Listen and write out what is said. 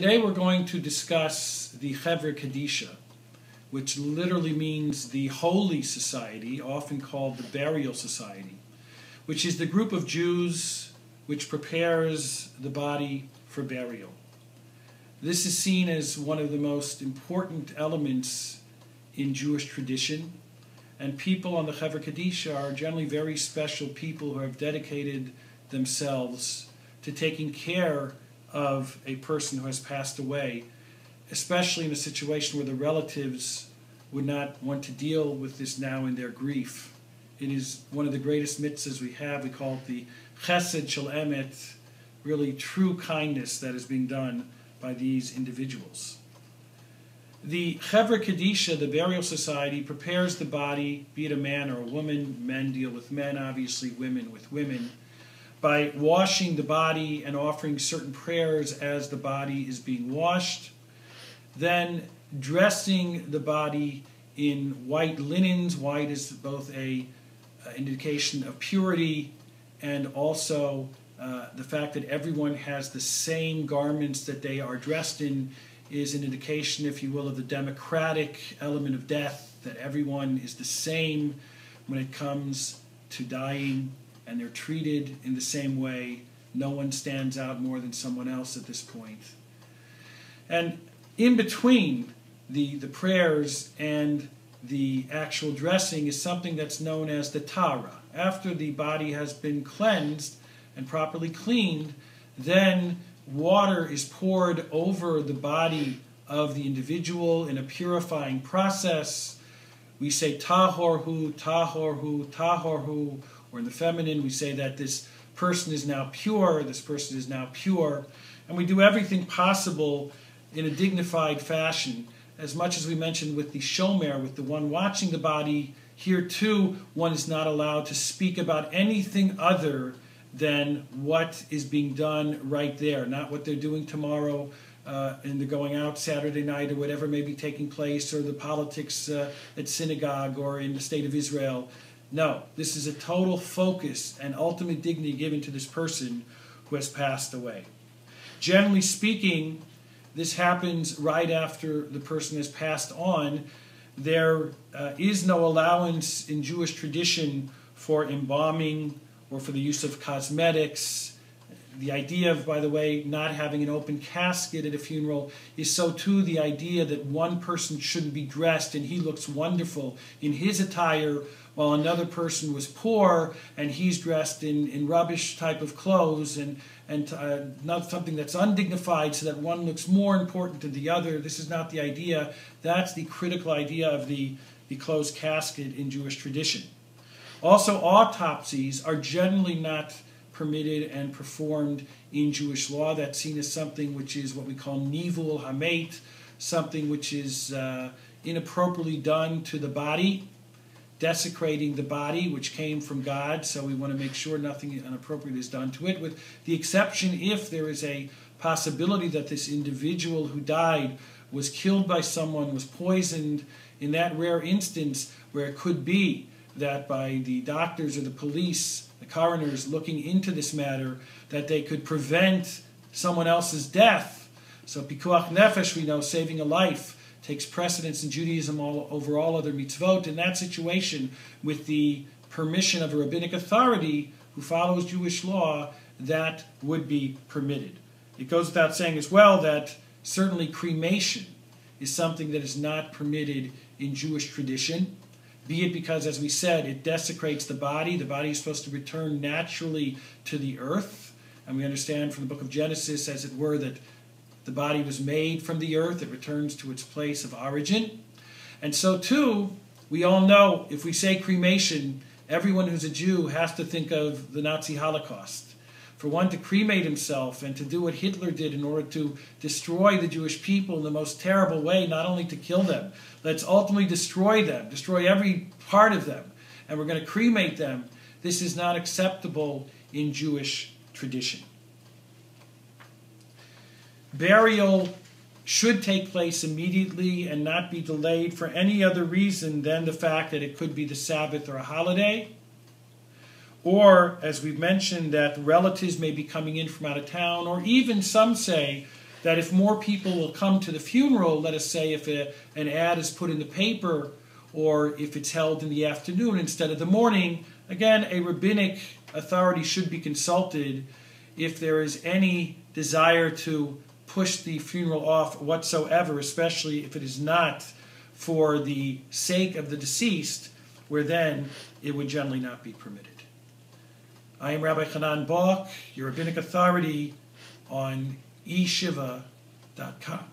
Today we're going to discuss the Chevra Kadisha, which literally means the Holy Society, often called the Burial Society, which is the group of Jews which prepares the body for burial. This is seen as one of the most important elements in Jewish tradition, and people on the Chevra Kadisha are generally very special people who have dedicated themselves to taking care of a person who has passed away, especially in a situation where the relatives would not want to deal with this now in their grief. It is one of the greatest mitzvahs we have. We call it the chesed shel emet, really true kindness that is being done by these individuals. The Chevra Kadisha, the burial society, prepares the body, be it a man or a woman. Men deal with men, obviously, women with women, by washing the body and offering certain prayers as the body is being washed, then dressing the body in white linens. White is both an indication of purity and also the fact that everyone has the same garments that they are dressed in is an indication, if you will, of the democratic element of death, that everyone is the same when it comes to dying, and they're treated in the same way. No one stands out more than someone else at this point. And in between the prayers and the actual dressing is something that's known as the taharah. After the body has been cleansed and properly cleaned, then water is poured over the body of the individual in a purifying process. We say tahorhu, tahorhu, tahorhu, or in the feminine we say that this person is now pure, this person is now pure. And we do everything possible in a dignified fashion. As much as we mentioned with the shomer, with the one watching the body, here too one is not allowed to speak about anything other than what is being done right there, not what they're doing tomorrow and they're going out Saturday night or whatever may be taking place, or the politics at synagogue or in the state of Israel. No, this is a total focus and ultimate dignity given to this person who has passed away. Generally speaking, this happens right after the person has passed on. There is no allowance in Jewish tradition for embalming or for the use of cosmetics. The idea of, by the way, not having an open casket at a funeral is so too the idea that one person shouldn't be dressed and he looks wonderful in his attire while another person was poor and he's dressed in rubbish type of clothes and not something that's undignified so that one looks more important than the other. This is not the idea. That's the critical idea of the closed casket in Jewish tradition. Also, autopsies are generally not permitted and performed in Jewish law. That's seen as something which is what we call nivul hamet, something which is inappropriately done to the body, desecrating the body, which came from God, so we want to make sure nothing inappropriate is done to it, with the exception if there is a possibility that this individual who died was killed by someone, was poisoned, in that rare instance where it could be that by the doctors or the police, the coroners looking into this matter, that they could prevent someone else's death. So pikuach nefesh, we know, saving a life, takes precedence in Judaism over all other mitzvot. In that situation, with the permission of a rabbinic authority who follows Jewish law, that would be permitted. It goes without saying as well that certainly cremation is something that is not permitted in Jewish tradition, be it because, as we said, it desecrates the body. The body is supposed to return naturally to the earth. And we understand from the book of Genesis, as it were, that the body was made from the earth. It returns to its place of origin. And so, too, we all know, if we say cremation, everyone who's a Jew has to think of the Nazi Holocaust. For one to cremate himself and to do what Hitler did in order to destroy the Jewish people in the most terrible way, not only to kill them, let's ultimately destroy them, destroy every part of them, and we're going to cremate them. This is not acceptable in Jewish tradition. Burial should take place immediately and not be delayed for any other reason than the fact that it could be the Sabbath or a holiday, or, as we've mentioned, that relatives may be coming in from out of town, or even some say that if more people will come to the funeral, let us say if an ad is put in the paper or if it's held in the afternoon instead of the morning, again, a rabbinic authority should be consulted if there is any desire to push the funeral off whatsoever, especially if it is not for the sake of the deceased, where then it would generally not be permitted. I am Rabbi Balk, your rabbinic authority on eshiva.com.